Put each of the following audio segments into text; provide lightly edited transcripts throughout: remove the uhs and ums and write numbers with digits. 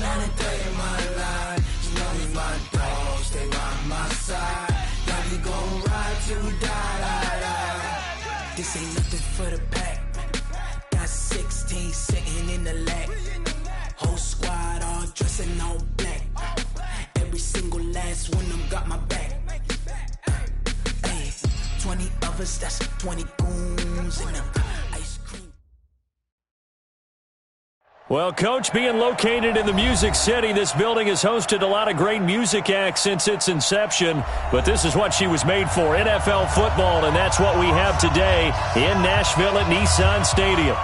Now that they in my life, you know me, my dogs, they by my side. Yeah, we gon' ride till we die. This ain't nothing for the pack. Got 16 sitting in the lap. Whole squad all dressing all black. Every single last one of them got my back. Hey, 20 of us, that's 20 goons in them. Ice cream. Well, Coach, being located in the Music City, this building has hosted a lot of great music acts since its inception, but this is what she was made for, NFL football, and that's what we have today in Nashville at Nissan Stadium.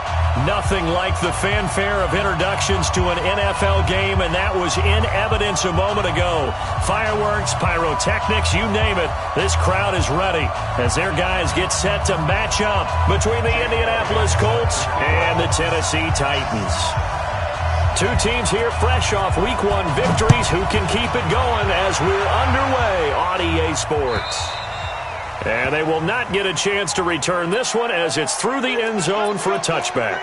Nothing like the fanfare of introductions to an NFL game, and that was in evidence a moment ago. Fireworks, pyrotechnics, you name it, this crowd is ready as their guys get set to match up between the Indianapolis Colts and the Tennessee Titans. Two teams here fresh off Week 1 victories. Who can keep it going as we're underway on EA Sports? And they will not get a chance to return this one as it's through the end zone for a touchback.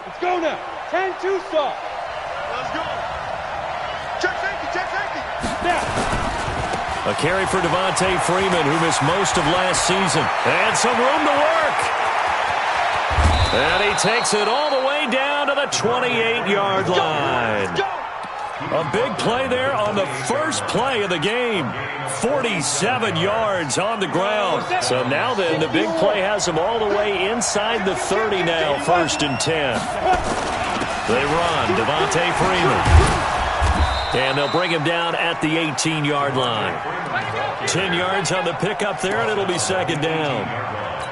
Let's go now. 10-2 soft. Let's go. Check safety, check safety. Now. A carry for Devontae Freeman, who missed most of last season. And some room to work. And he takes it all the way down to the 28-yard line. A big play there on the first play of the game. 47 yards on the ground. So now then, the big play has them all the way inside the 30 now, 1st and 10. They run, Devontae Freeman. And they'll bring him down at the 18-yard line. 10 yards on the pickup there, and it'll be 2nd down.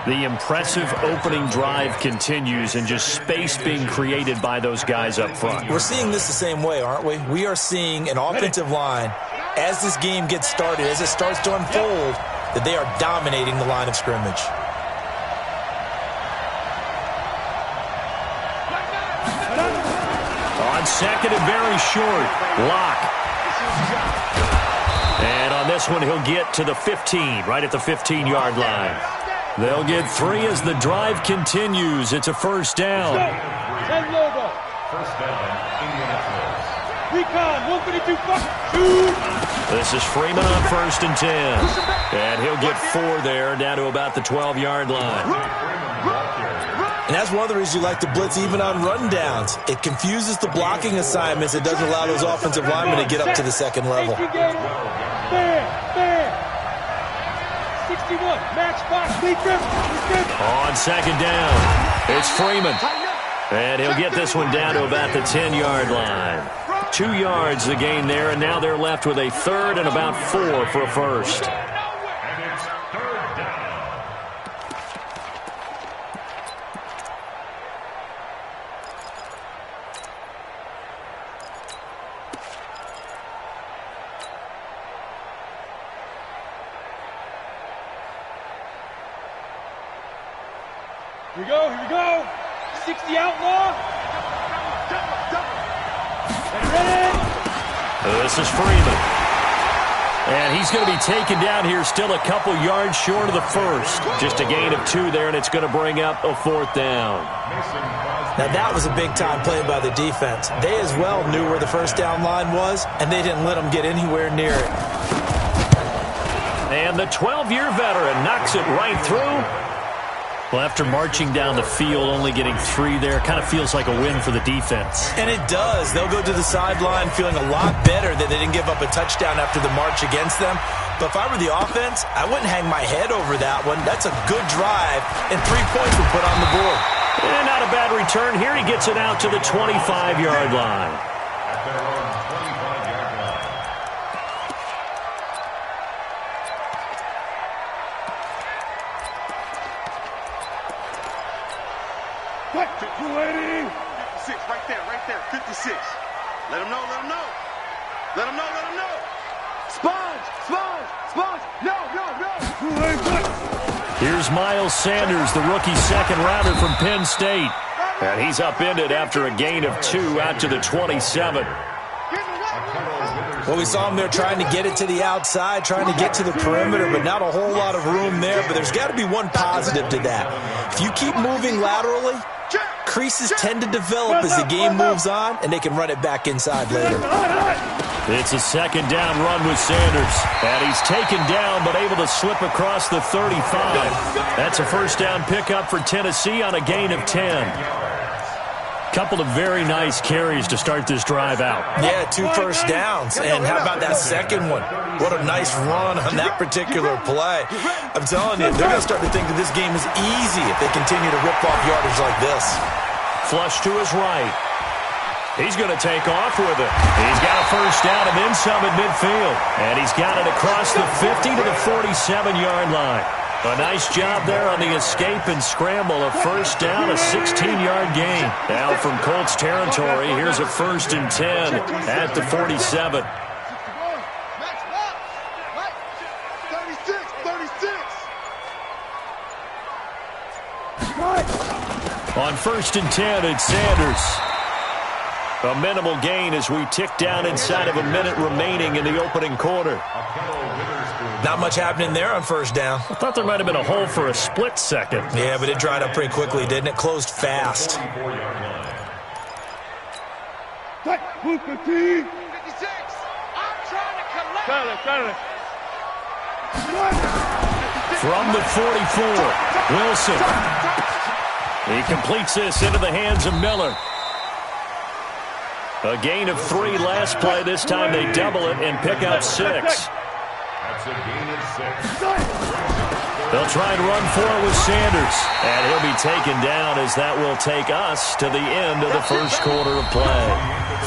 The impressive opening drive continues, and just space being created by those guys up front. We're seeing this the same way, aren't we? We are seeing an offensive line, as this game gets started, as it starts to unfold, that they are dominating the line of scrimmage. On 2nd and very short, Locke. And on this one, he'll get to the 15, right at the 15-yard line. They'll get 3 as the drive continues. It's a 1st down. 10 logo. First down, Indianapolis. Recon, 152, shoot. This is Freeman on 1st and 10. And he'll get 4 there, down to about the 12-yard line. And that's one of the reasons you like to blitz even on rundowns. It confuses the blocking assignments. It doesn't allow those offensive linemen to get up to the 2nd level. Bam. 61, match box, On 2nd down, it's Freeman. And he'll get this one down to about the 10-yard line. 2 yards the gain there, and now they're left with a 3rd and about 4 for a 1st. And it's 3rd down. Here we go. 60 outlaw. This is Freeman. And he's going to be taken down here still a couple yards short of the 1st. Just a gain of 2 there, and it's going to bring up a 4th down. Now that was a big-time play by the defense. They as well knew where the 1st down line was, and they didn't let them get anywhere near it. And the 12-year veteran knocks it right through. Well, after marching down the field, only getting 3 there, kind of feels like a win for the defense. And it does. They'll go to the sideline feeling a lot better that they didn't give up a touchdown after the march against them. But if I were the offense, I wouldn't hang my head over that one. That's a good drive, and 3 points were put on the board. And not a bad return here. He gets it out to the 25-yard line. At their own 25-yard line. What? 280. 56, right there, 56. Let him know. Sponge. No. Here's Miles Sanders, the rookie 2nd rounder from Penn State. And he's upended after a gain of 2 out to the 27. Well, we saw him there trying to get it to the outside, trying to get to the perimeter, but not a whole lot of room there. But there's got to be one positive to that. If you keep moving laterally, creases tend to develop as the game moves on, and they can run it back inside later. It's a second down run with Sanders. And he's taken down, but able to slip across the 35. That's a first down pickup for Tennessee on a gain of 10. Couple of very nice carries to start this drive out. Yeah, 2 first downs. And how about that second one? What a nice run on that particular play. I'm telling you, they're going to start to think that this game is easy if they continue to rip off yardage like this. Flush to his right. He's going to take off with it. He's got a first down and then some at midfield. And he's got it across the 50 to the 47-yard line. A nice job there on the escape and scramble. A first down, a 16-yard gain. Now from Colts territory, here's a 1st and 10 at the 47. 36. On 1st and 10, it's Sanders. A minimal gain as we tick down inside of a minute remaining in the opening quarter. Not much happening there on first down. I thought there might have been a hole for a split second. Yeah, but it dried up pretty quickly, didn't it? Closed fast. 56. I'm trying to collect. From the 44, Wilson. He completes this into the hands of Miller. A gain of 3 last play. This time they double it and pick up 6. They'll try and run for it with Sanders. And he'll be taken down as that will take us to the end of the first quarter of play.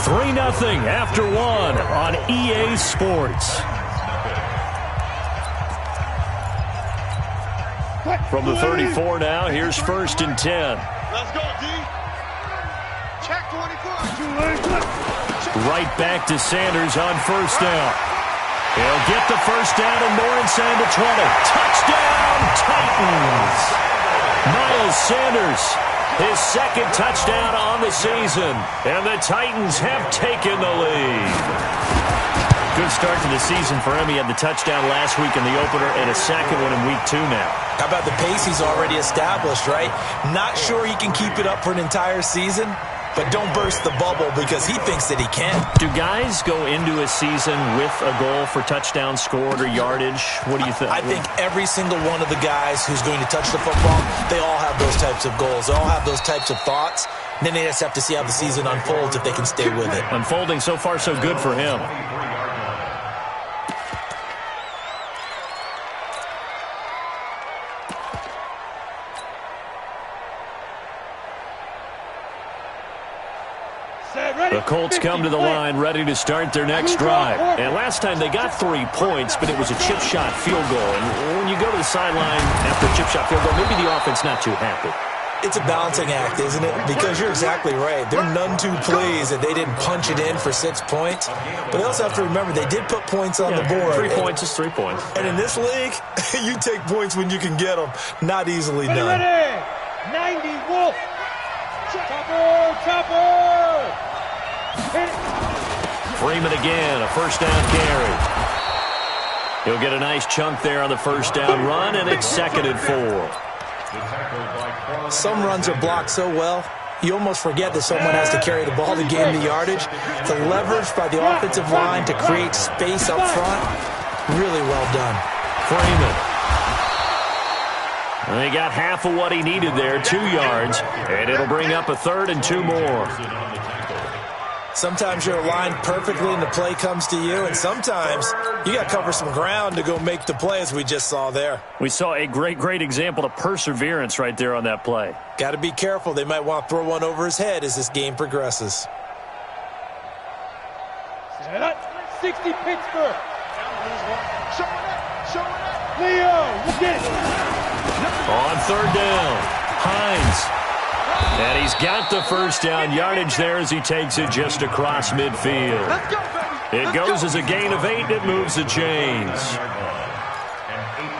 3-0 after 1 on EA Sports. From the 34 now, here's 1st and 10. Let's go, D. Check 24. Right back to Sanders on first down. He'll get the first down and more inside the 20. Touchdown, Titans! Miles Sanders, his 2nd touchdown on the season. And the Titans have taken the lead. Good start to the season for him. He had the touchdown last week in the opener and a second one in week 2 now. How about the pace he's already established, right? Not sure he can keep it up for an entire season, but don't burst the bubble because he thinks that he can. Do guys go into a season with a goal for touchdown scored or yardage? What do you think? I think every single one of the guys who's going to touch the football, they all have those types of goals. They all have those types of thoughts. And then they just have to see how the season unfolds if they can stay with it. Unfolding so far so good for him. The Colts come to the line ready to start their next drive. And last time they got 3 points, but it was a chip shot field goal. And when you go to the sideline after a chip shot field goal, maybe the offense not too happy. It's a balancing act, isn't it? Because you're exactly right. They're none too pleased that they didn't punch it in for 6 points. But they also have to remember they did put points on the board. 3 points is 3 points. And in this league, you take points when you can get them. Not easily done. 90 Wolf. Chopper. Freeman again, a first down carry. He'll get a nice chunk there on the first down run, and it's 2nd and 4. Some runs are blocked so well, you almost forget that someone has to carry the ball to gain the yardage. The leverage by the offensive line to create space up front, really well done. Freeman. And he got half of what he needed there, 2 yards, and it'll bring up a 3rd and 2 more. Sometimes you're aligned perfectly and the play comes to you, and sometimes you got to cover some ground to go make the play, as we just saw there. We saw a great example of perseverance right there on that play. Got to be careful. They might want to throw one over his head as this game progresses. 60 Pittsburgh. Leo, you get it. On 3rd down, Hines. And he's got the first down yardage there as he takes it just across midfield. It goes as a gain of 8. It moves the chains.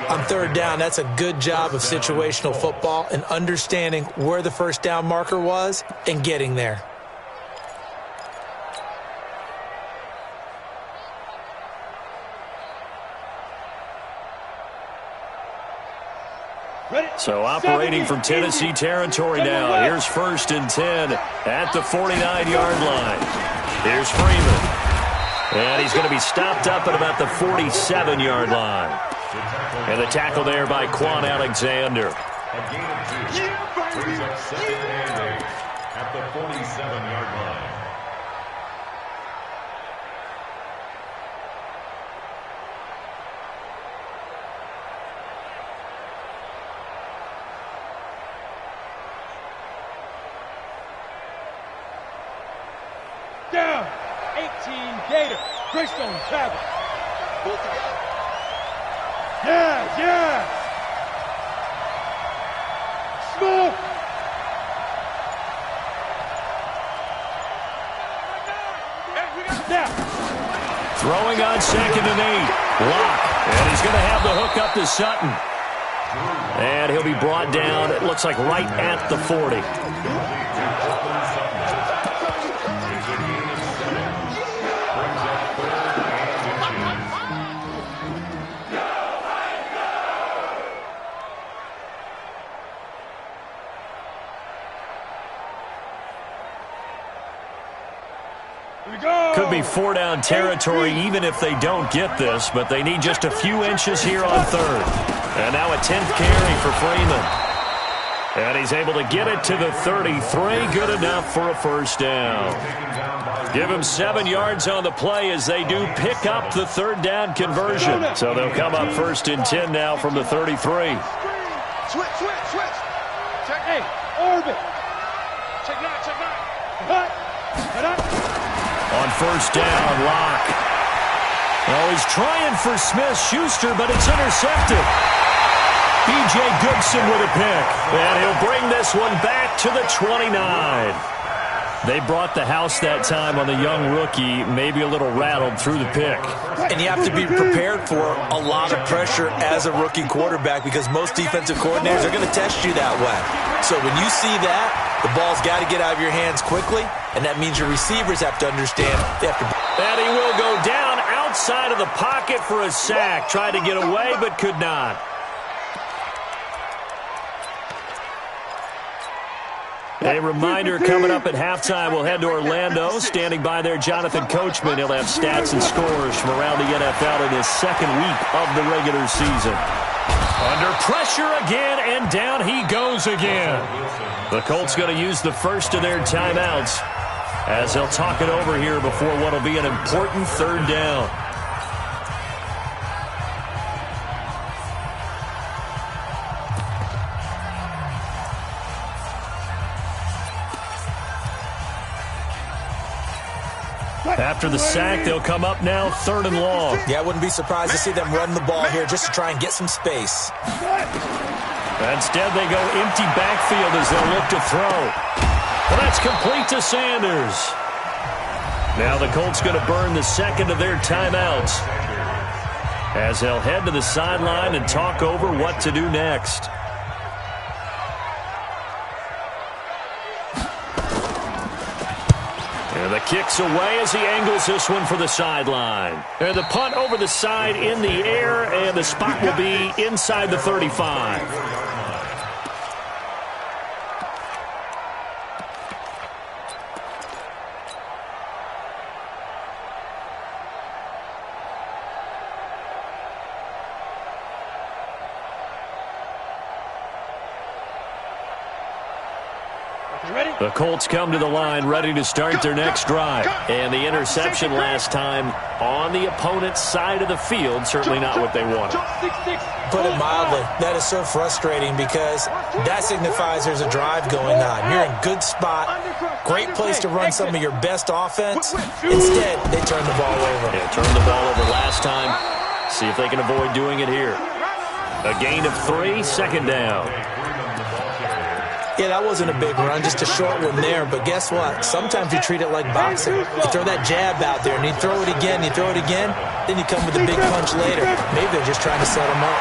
On 3rd down, that's a good job of situational football and understanding where the first down marker was and getting there. So operating from Tennessee territory now. Here's 1st and 10 at the 49-yard line. Here's Freeman. And he's going to be stopped up at about the 47-yard line. And the tackle there by Quan Alexander. At the 47-yard line. Down. 18 Gator. Greystone travel. Pull together. Yeah. Smoke. Now. Throwing on 2nd and 8. Lock. And he's going to have the hook up to Sutton. And he'll be brought down, it looks like right at the 40. Could be 4-down territory even if they don't get this, but they need just a few inches here on 3rd. And now a 10th carry for Freeman. And he's able to get it to the 33. Good enough for a 1st down. Give him 7 yards on the play as they do pick up the 3rd down conversion. So they'll come up 1st and 10 now from the 33. Switch. Check 8. Orbit. Check 9. Cut. On 1st down, Lock. Oh, he's trying for Smith-Schuster, but it's intercepted. B.J. Goodson with a pick. And he'll bring this one back to the 29. They brought the house that time on the young rookie, maybe a little rattled through the pick. And you have to be prepared for a lot of pressure as a rookie quarterback because most defensive coordinators are going to test you that way. So when you see that, the ball's got to get out of your hands quickly, and that means your receivers have to understand they have to. And he will go down outside of the pocket for a sack. Tried to get away, but could not. A reminder coming up at halftime, we'll head to Orlando. Standing by there, Jonathan Coachman. He'll have stats and scores from around the NFL in his 2nd week of the regular season. Under pressure again, and down he goes again. The Colts going to use the first of their timeouts as they'll talk it over here before what will be an important 3rd down. After the sack, they'll come up now 3rd and long. Yeah, I wouldn't be surprised to see them run the ball here just to try and get some space. Instead, they go empty backfield as they'll look to throw. Well, that's complete to Sanders. Now the Colts going to burn the 2nd of their timeouts as they'll head to the sideline and talk over what to do next. And the kick's away as he angles this one for the sideline. And the punt over the side in the air, and the spot will be inside the 35. The Colts come to the line ready to start their next drive. And the interception last time on the opponent's side of the field, certainly not what they wanted. Put it mildly, that is so frustrating because that signifies there's a drive going on. You're in good spot, great place to run some of your best offense. Instead, they turn the ball over. Yeah, turned the ball over last time. See if they can avoid doing it here. A gain of 3, 2nd down. Yeah, that wasn't a big run, just a short one there. But guess what? Sometimes you treat it like boxing. You throw that jab out there, and you throw it again, then you come with a big punch later. Maybe they're just trying to set him up.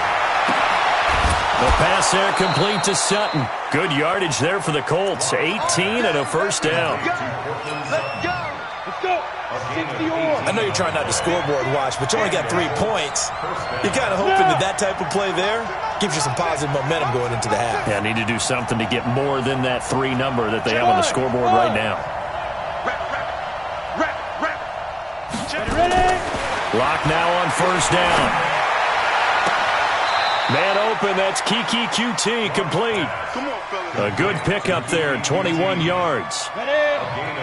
The pass there complete to Sutton. Good yardage there for the Colts. 18 and a 1st down. Let's go. 60 on. I know you're trying not to scoreboard watch, but you only got 3 points. You're kind of hoping that type of play there gives you some positive momentum going into the half. Yeah, need to do something to get more than that 3 number that they have on the scoreboard right now. Lock now on first down. Man open, that's Kiki QT complete. A good pickup there, 21 yards.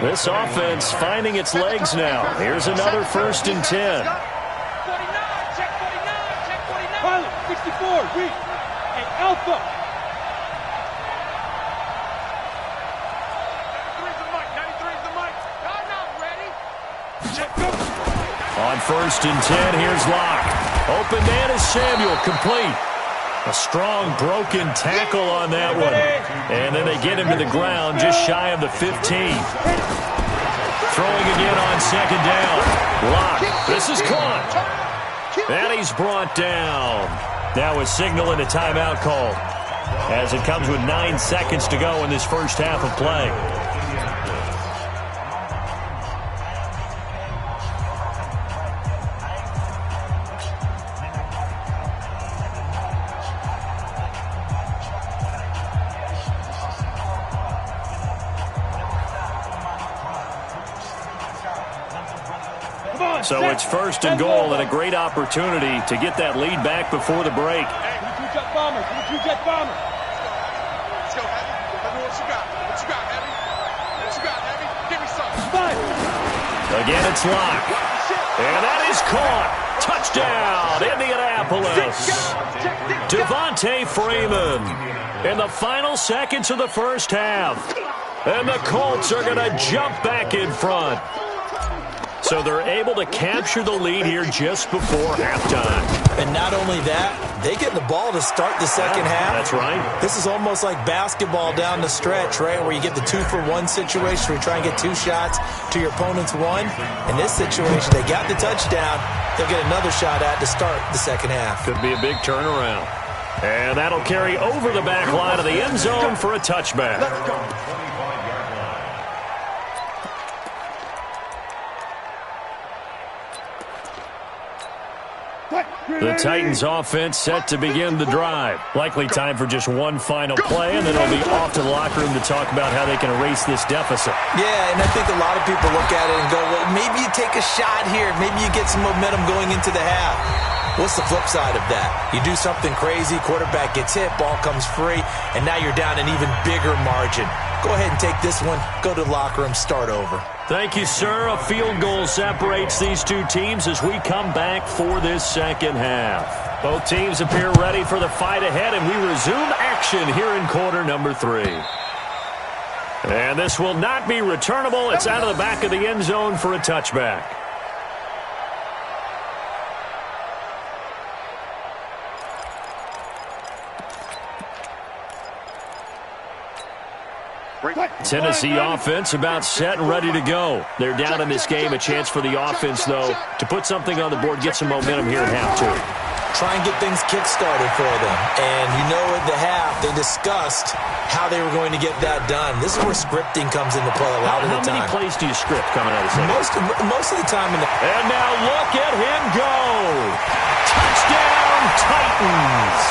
This offense finding its legs now. Here's another 1st and 10. 64, read. Hey, Alpha. 93's the mic. 93's the mic. I'm not ready. On 1st and 10, here's Locke. Open man is Samuel, complete. A strong broken tackle on that one. And then they get him to the ground just shy of the 15. Throwing again on 2nd down. Locke, this is caught. And he's brought down. Now a signal and a timeout call as it comes with 9 seconds to go in this first half of play. So it's 1st and goal and a great opportunity to get that lead back before the break. Let's go, Heavy. Let me know what you got. What you got, Heavy? What you got, Heavy? Give me something. Again, it's Locke. And that is caught. Touchdown, Indianapolis. Devontae Freeman in the final seconds of the first half. And the Colts are going to jump back in front. So they're able to capture the lead here just before halftime. And not only that, they get the ball to start the second half. That's right. This is almost like basketball down the stretch, right, where you get the 2-for-1 situation where you try and get 2 shots to your opponent's 1. In this situation, they got the touchdown. They'll get another shot at to start the second half. Could be a big turnaround. And that'll carry over the back line of the end zone for a touchback. Let's go. The Titans offense set to begin the drive. Likely time for just one final play, and then it'll be off to the locker room to talk about how they can erase this deficit. Yeah, and I think a lot of people look at it and go, well, maybe you take a shot here. Maybe you get some momentum going into the half. What's the flip side of that? You do something crazy, quarterback gets hit, ball comes free, and now you're down an even bigger margin. Go ahead and take this one, go to the locker room, start over. Thank you, sir. A field goal separates these two teams as we come back for this second half. Both teams appear ready for the fight ahead, and we resume action here in quarter number 3. And this will not be returnable. It's out of the back of the end zone for a touchback. Tennessee offense about set and ready to go. They're down in this game. A chance for the offense, though, to put something on the board, get some momentum here in half 2. Try and get things kick-started for them. And you know at the half, they discussed how they were going to get that done. This is where scripting comes into play a lot of the time. How many plays do you script coming out of the second? Most of the time. And now look at him go. Touchdown, Titans.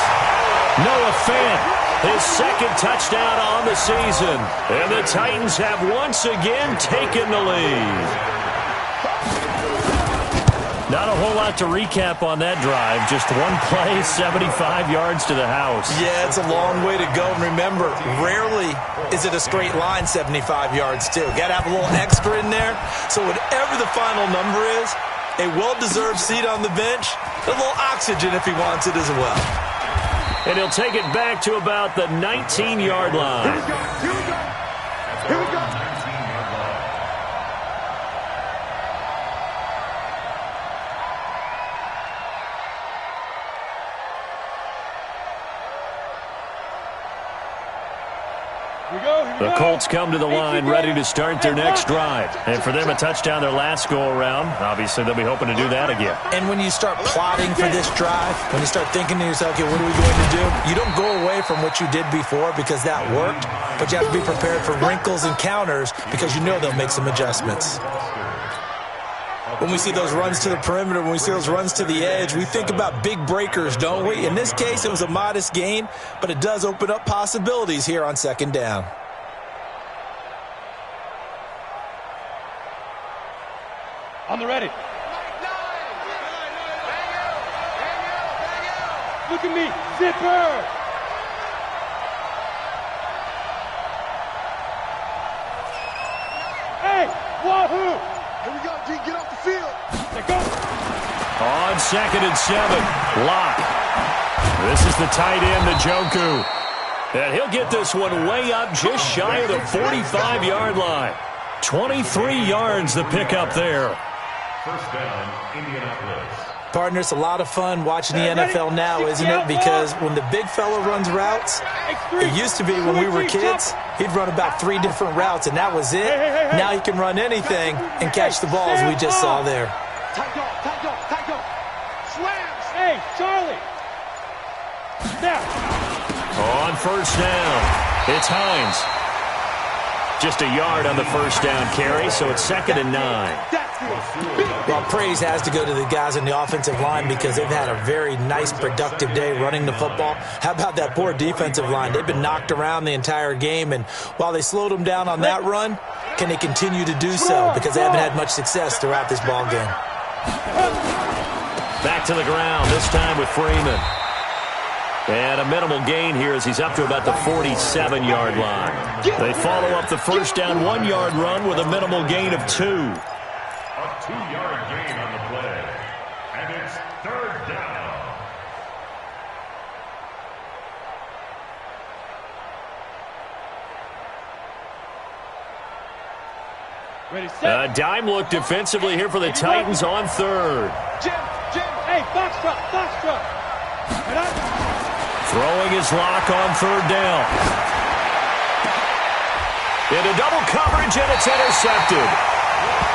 Noah Fant. His second touchdown on the season. And the Titans have once again taken the lead. Not a whole lot to recap on that drive. Just one play, 75 yards to the house. Yeah, it's a long way to go. And remember, rarely is it a straight line 75 yards, too. Got to have a little extra in there. So whatever the final number is, a well-deserved seat on the bench, a little oxygen if he wants it as well. And he'll take it back to about the 19-yard line. Here we go. Here we go. Here we go. The Colts come to the line ready to start their next drive. And for them, a touchdown their last go-around. Obviously, they'll be hoping to do that again. And when you start plotting for this drive, when you start thinking to yourself, okay, what are we going to do? You don't go away from what you did before because that worked, but you have to be prepared for wrinkles and counters because you know they'll make some adjustments. when we see those runs to the perimeter, when we see those runs to the edge, we think about big breakers, don't we? In this case, it was a modest gain, but it does open up possibilities here on second down. On the ready. Look at me, zipper! Hey, wahoo! Here we go, D, get off the field. Let go. On 2nd and 7, Locke. This is the tight end, Njoku. And he'll get this one way up just shy of the 45-yard line. 23 yards the pickup there. First down, Indianapolis. Partner, it's a lot of fun watching the NFL now, isn't it? Because when the big fella runs routes, it used to be when we were kids, he'd run about 3 different routes, and that was it. Now he can run anything and catch the balls we just saw there. Tight dog. Slams. Hey, Charlie. Now. On first down, it's Hines. Just a yard on the first down carry, so it's 2nd and 9. Well, praise has to go to the guys in the offensive line because they've had a very nice, productive day running the football. How about that poor defensive line? They've been knocked around the entire game, and while they slowed them down on that run, can they continue to do so? Because they haven't had much success throughout this ball game. Back to the ground, this time with Freeman. And a minimal gain here as he's up to about the 47-yard line. They follow up the first down 1-yard run with a minimal gain of 2. A 2-yard gain on the play. And it's 3rd down. Ready, set. A dime look defensively here for the Titans on 3rd. Jim. Hey, box truck. Right on. Throwing his Lock on 3rd down. Into double coverage, and it's intercepted.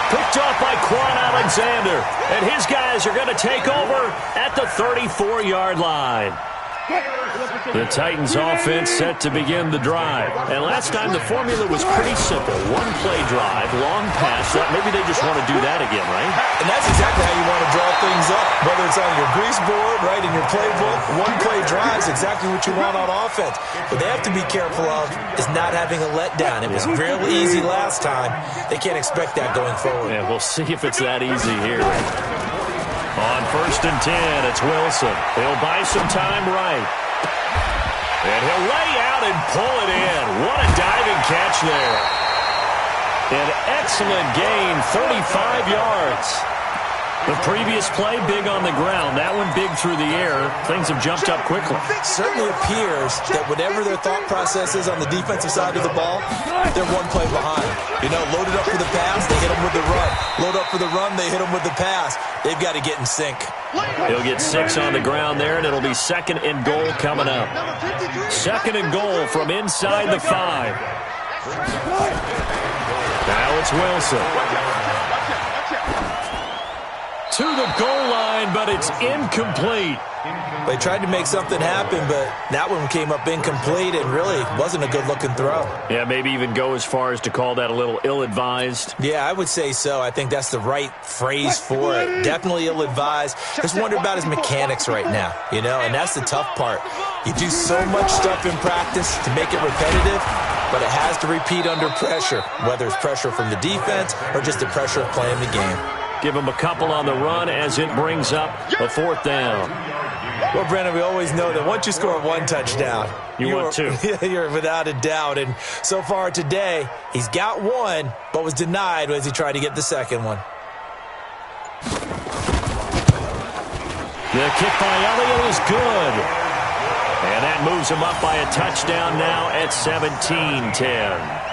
Picked off by Quan Alexander. And his guys are going to take over at the 34-yard line. The Titans offense set to begin the drive. And last time the formula was pretty simple. One-play drive, long pass. Maybe they just want to do that again, right? And that's exactly how you want to draw things up. Whether it's on your grease board, right, in your playbook, one-play drive is exactly what you want on offense. What they have to be careful of is not having a letdown. It was real easy last time. They can't expect that going forward. Yeah, we'll see if it's that easy here. On 1st and 10, it's Wilson. He'll buy some time right. And he'll lay out and pull it in. What a diving catch there. An excellent gain, 35 yards. The previous play, big on the ground. That one big through the air. Things have jumped up quickly. Certainly appears that whatever their thought process is on the defensive side of the ball, they're one play behind. You know, loaded up for the pass, they hit them with the run. Load up for the run, they hit them with the pass. They've got to get in sync. He'll get 6 on the ground there, and it'll be 2nd and goal coming up. 2nd and goal from inside the 5. Now it's Wilson. To the goal line, but it's incomplete. They tried to make something happen, but that one came up incomplete and really wasn't a good-looking throw. Yeah, maybe even go as far as to call that a little ill-advised. Yeah, I would say so. I think that's the right phrase for it. Definitely ill-advised. Just wonder about his mechanics right now, you know, and that's the tough part. You do so much stuff in practice to make it repetitive, but it has to repeat under pressure, whether it's pressure from the defense or just the pressure of playing the game. Give him a couple on the run as it brings up a 4th down. Well, Brandon, we always know that once you score 1 touchdown, you want 2. You're without a doubt. And so far today, he's got 1, but was denied as he tried to get the 2nd one. The kick by Elliott is good. And that moves him up by a touchdown now at 17-10.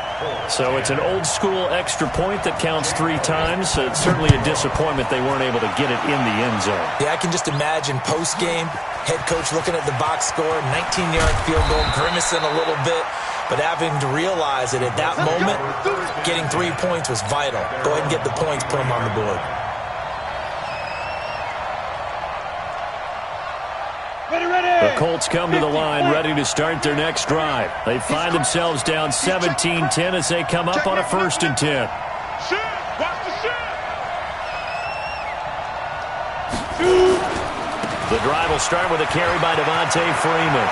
So it's an old-school extra point that counts 3 times. So it's certainly a disappointment they weren't able to get it in the end zone. Yeah, I can just imagine post-game, head coach looking at the box score, 19-yard field goal, grimacing a little bit, but having to realize that at that moment, getting 3 points was vital. Go ahead and get the points, put them on the board. The Colts come to the line ready to start their next drive. They find themselves down 17-10 as they come up on a 1st and 10. The drive will start with a carry by Devontae Freeman.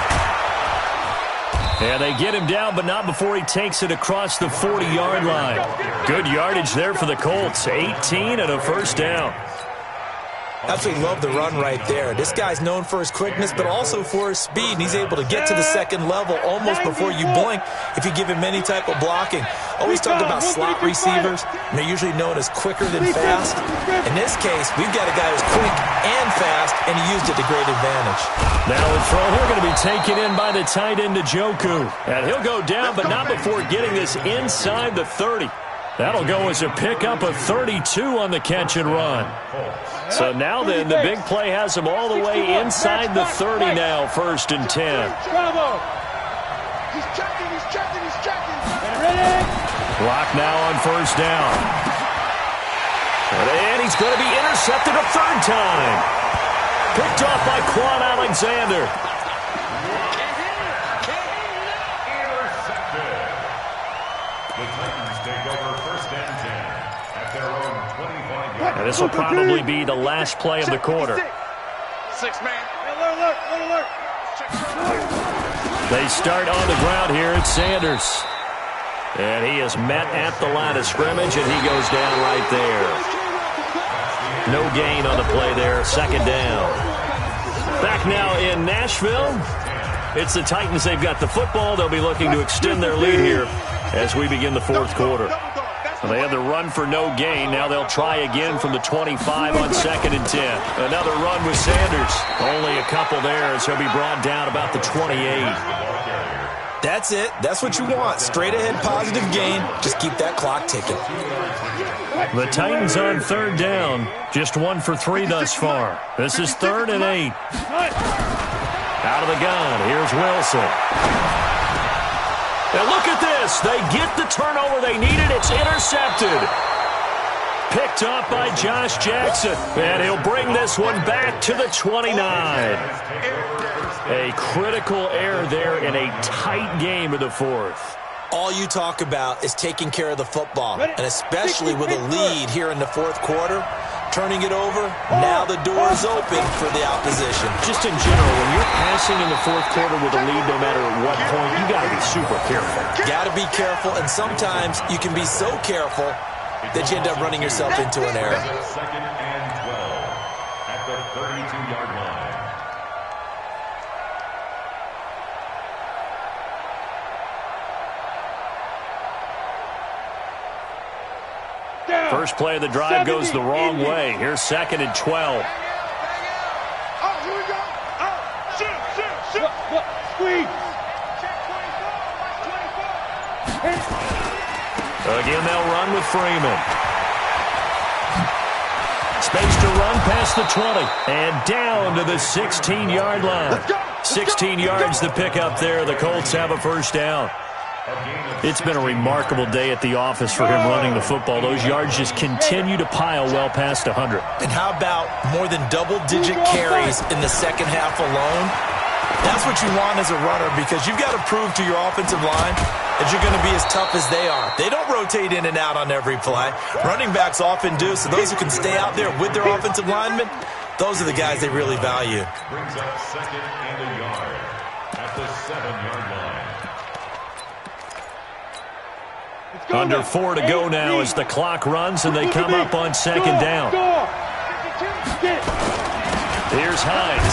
And they get him down, but not before he takes it across the 40-yard line. Good yardage there for the Colts. 18 and a first down. Absolutely love the run right there. This guy's known for his quickness, but also for his speed. And he's able to get to the second level almost before you blink if you give him any type of blocking. Always talked about slot receivers, and they're usually known as quicker than fast. In this case, we've got a guy who's quick and fast, and he used it to great advantage. Now the throw here going to be taken in by the tight end, Njoku. And he'll go down, but not before getting this inside the 30. That'll go as a pickup of 32 on the catch and run. So now then, the big play has him all the way inside the 30 now, 1st and 10. Bravo. He's checking. Clock now on 1st down. And he's going to be intercepted a 3rd time. Picked off by Quan Alexander. And this will probably be the last play of the quarter. 6-man. Alert. They start on the ground here at Sanders. And he is met at the line of scrimmage, and he goes down right there. No gain on the play there, 2nd down. Back now in Nashville. It's the Titans. They've got the football. They'll be looking to extend their lead here as we begin the 4th quarter. They had the run for no gain. Now they'll try again from the 25 on 2nd and 10. Another run with Sanders. Only a couple there as he'll be brought down about the 28. That's it. That's what you want. Straight ahead positive gain. Just keep that clock ticking. The Titans on 3rd down. Just 1 for 3 thus far. This is 3rd and 8. Out of the gun. Here's Wilson. And look at this. They get the turnover they needed. It's intercepted. Picked up by Josh Jackson. And he'll bring this one back to the 29. A critical error there in a tight game of the 4th. All you talk about is taking care of the football, and especially with a lead here in the 4th quarter. Turning it over, now the door is open for the opposition. Just in general, when you're passing in the 4th quarter with a lead, no matter what point, you got to be super careful. Got to be careful, and sometimes you can be so careful that you end up running yourself into an error. 2nd and 12 at the 32-yard line. First play of the drive goes the wrong way. Here's 2nd and 12. Oh, here we go. Oh, shoot. Squeeze. Again, they'll run with Freeman. Space to run past the 20. And down to the 16-yard line. 16 yards to pick up there. The Colts have a 1st down. It's been a remarkable day at the office for him running the football. Those yards just continue to pile well past 100. And how about more than double-digit carries in the 2nd half alone? That's what you want as a runner, because you've got to prove to your offensive line that you're going to be as tough as they are. They don't rotate in and out on every play. Running backs often do, so those who can stay out there with their offensive linemen, those are the guys they really value. Brings up 2nd and a yard at the 7-yard line. Under 4 to go now as the clock runs and they come up on 2nd down. Here's Hines.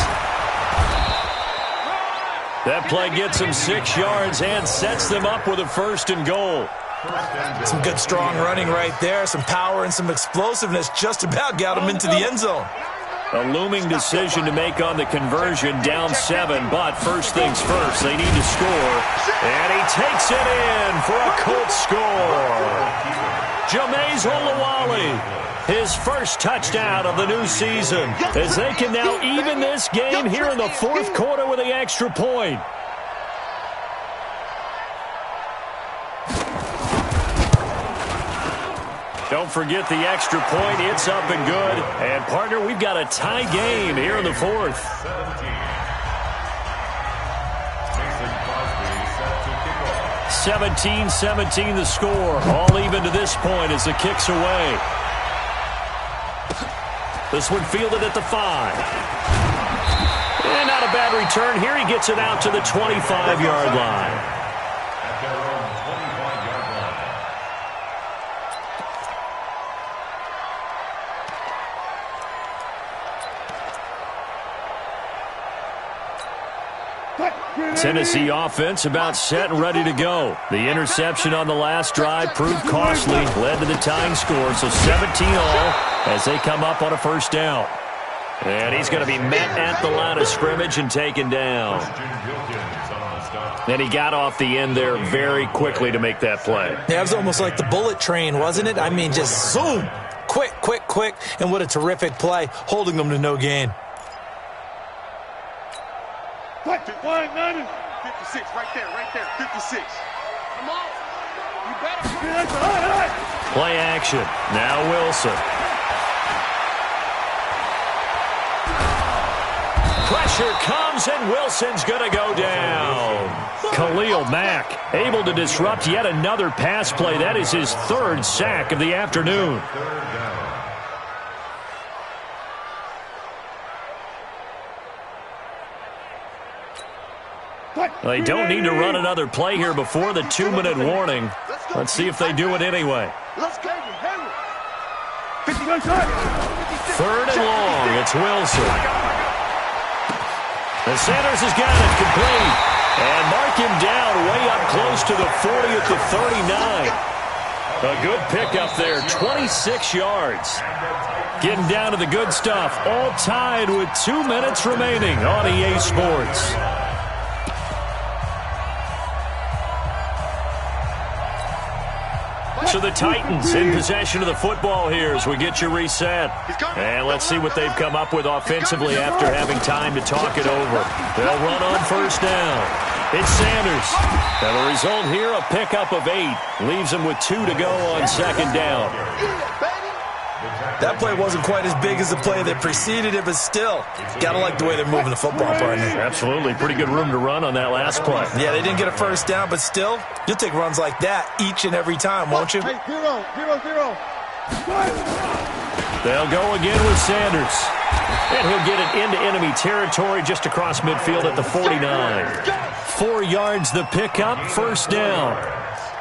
That play gets him 6 yards and sets them up with a 1st and goal. Some good strong running right there, some power and some explosiveness just about got him into the end zone. A looming decision to make on the conversion, down 7, but first things first, they need to score. And he takes it in for a Colts score. Jameis Olawale, his first touchdown of the new season, as they can now even this game here in the 4th quarter with the extra point. Don't forget the extra point. It's up and good. And, partner, we've got a tie game here in the 4th. 17-17 the score. All even to this point as the kick's away. This one fielded at the 5. And not a bad return here. He gets it out to the 25-yard line. At their own 25-yard line. Tennessee offense about set and ready to go. The interception on the last drive proved costly, led to the tying score, so 17-all as they come up on a first down. And he's going to be met at the line of scrimmage and taken down. And he got off the end there very quickly to make that play. Yeah, it was almost like the bullet train, wasn't it? I mean, just zoom. Quick, quick, quick. And what a terrific play, holding them to no gain. 56, right there, 56. Come on. You better. Play action. Now Wilson. Pressure comes, and Wilson's going to go down. Khalil Mack able to disrupt yet another pass play. That is his 3rd sack of the afternoon. They don't need to run another play here before the 2-minute warning. Let's see if they do it anyway. 3rd and long. It's Wilson. And Sanders has got it complete. And mark him down way up close to the 40 at the 39. A good pickup there, 26 yards. Getting down to the good stuff. All tied with 2 minutes remaining on EA Sports. So the Titans in possession of the football here as we get you reset. And let's see what they've come up with offensively after having time to talk it over. They'll run on first down. It's Sanders. And the result here, a pickup of 8. Leaves them with 2 to go on second down. That play wasn't quite as big as the play that preceded it, but still, got to like the way they're moving the football, partner. Absolutely. Pretty good room to run on that last play. Yeah, they didn't get a first down, but still, you'll take runs like that each and every time, won't you? Hey, 0, 0, 0. They'll go again with Sanders. And he'll get it into enemy territory just across midfield at the 49. 4 yards the pickup, first down.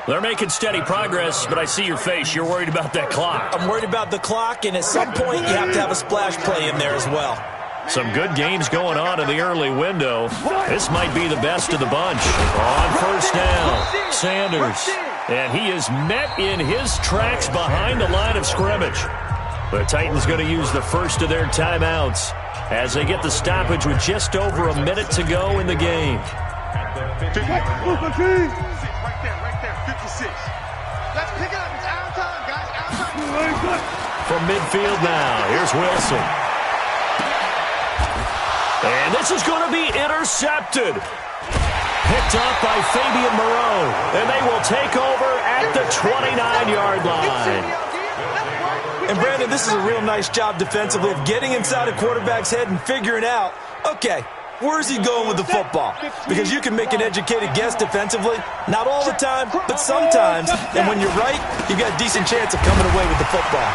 They're making steady progress, but I see your face. You're worried about that clock. I'm worried about the clock, and at some point, you have to have a splash play in there as well. Some good games going on in the early window. This might be the best of the bunch. On first down, Sanders. And he is met in his tracks behind the line of scrimmage. The Titans going to use the first of their timeouts as they get the stoppage with just over a minute to go in the game. Let's pick it up. It's our time, guys. Our time. From midfield now, here's Wilson. And this is going to be intercepted. Picked up by Fabian Moreau. And they will take over at the 29-yard line. And, Brandon, this is a real nice job defensively of getting inside a quarterback's head and figuring out, okay, where's he going with the football? Because you can make an educated guess defensively. Not all the time, but sometimes. And when you're right, you've got a decent chance of coming away with the football.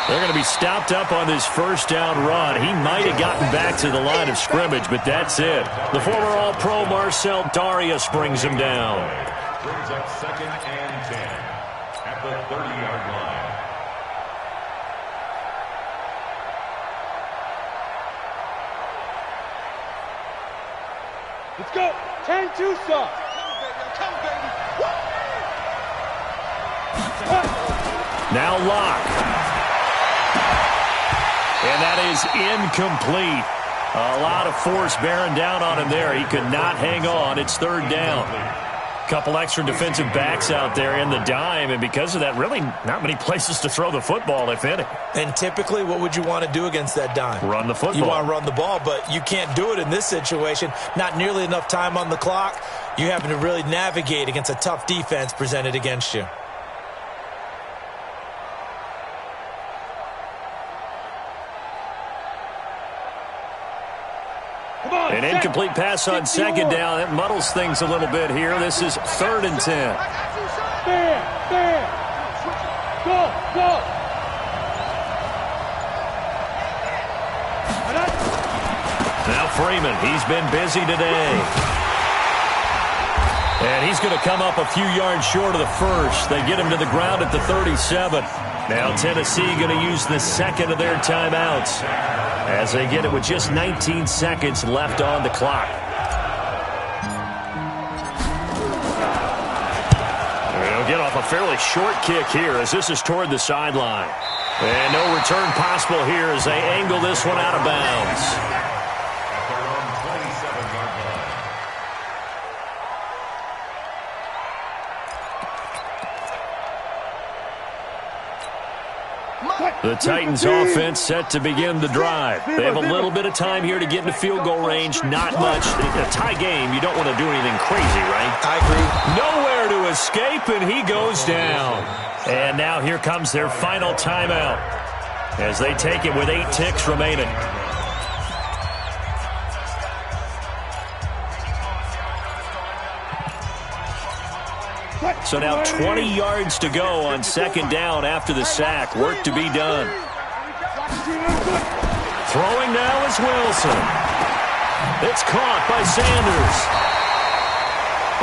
They're going to be stopped up on this first down run. He might have gotten back to the line of scrimmage, but that's it. The former All-Pro Marcel Darius brings him down. Brings up 2nd and 10 at the 30-yard line. Let's go. 10-2 stop. Come, baby. Now Locke. And that is incomplete. A lot of force bearing down on him there. He could not hang on. It's 3rd down. Couple extra defensive backs out there in the dime, and because of that, really not many places to throw the football, if any. And typically, what would you want to do against that dime? Run the football. You want to run the ball, but you can't do it in this situation. Not nearly enough time on the clock. You having to really navigate against a tough defense presented against you. An incomplete pass on second down. That muddles things a little bit here. This is 3rd and 10. Stand. Go. Now Freeman, he's been busy today. And he's going to come up a few yards short of the first. They get him to the ground at the 37. Now Tennessee going to use the second of their timeouts as they get it with just 19 seconds left on the clock. They'll get off a fairly short kick here as this is toward the sideline. And no return possible here as they angle this one out of bounds. The Titans offense set to begin the drive. They have a little bit of time here to get into field goal range. Not much. In a tie game, you don't want to do anything crazy, right? I agree. Nowhere to escape, and he goes down. And now here comes their final timeout as they take it with 8 ticks remaining. So now 20 yards to go on second down after the sack. Work to be done. Throwing now is Wilson. It's caught by Sanders.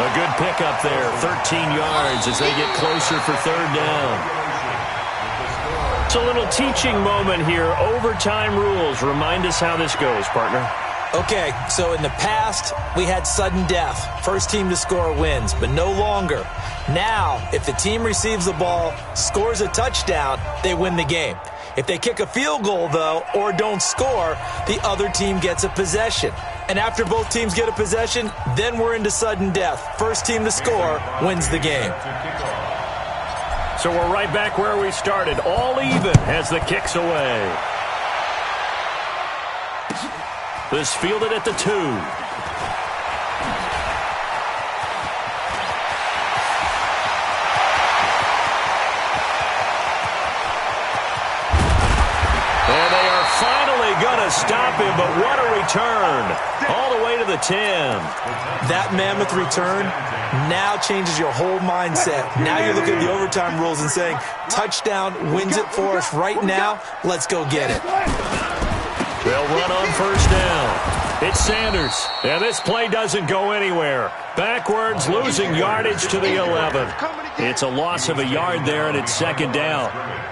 A good pickup there, 13 yards as they get closer for third down. It's a little teaching moment here. Overtime rules. Remind us how this goes, partner. Okay, so in the past, we had sudden death. First team to score wins, but no longer. Now, if the team receives the ball, scores a touchdown, they win the game. If they kick a field goal, though, or don't score, the other team gets a possession. And after both teams get a possession, then we're into sudden death. First team to score wins the game. So we're right back where we started. All even as the kick's away. This fielded at the 2. And they are finally going to stop him, but what a return. All the way to the 10. That mammoth return now changes your whole mindset. Now you're looking at the overtime rules and saying, touchdown wins it for us right now. Let's go get it. They'll run on first down. It's Sanders. And this play doesn't go anywhere. Backwards, losing yardage to the 11. It's a loss of a yard there, and it's second down.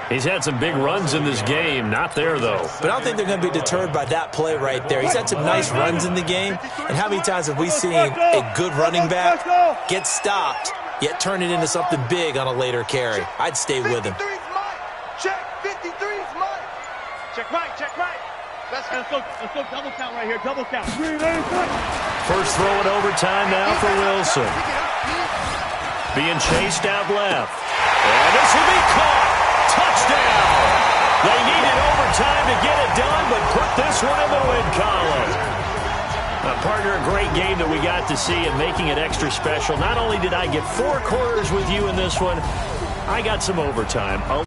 He's had some big runs in this game. Not there, though. But I don't think they're going to be deterred by that play right there. He's had some nice runs in the game. And how many times have we seen a good running back get stopped, yet turn it into something big on a later carry? I'd stay with him. Check, 53's mine. Check right, check right. Let's go double count right here, double count. First throw in overtime now for Wilson. Being chased out left. And this will be caught. Touchdown. They needed overtime to get it done, but put this one in the win column. Partner, a great game that we got to see and making it extra special. Not only did I get 4 quarters with you in this one, I got some overtime.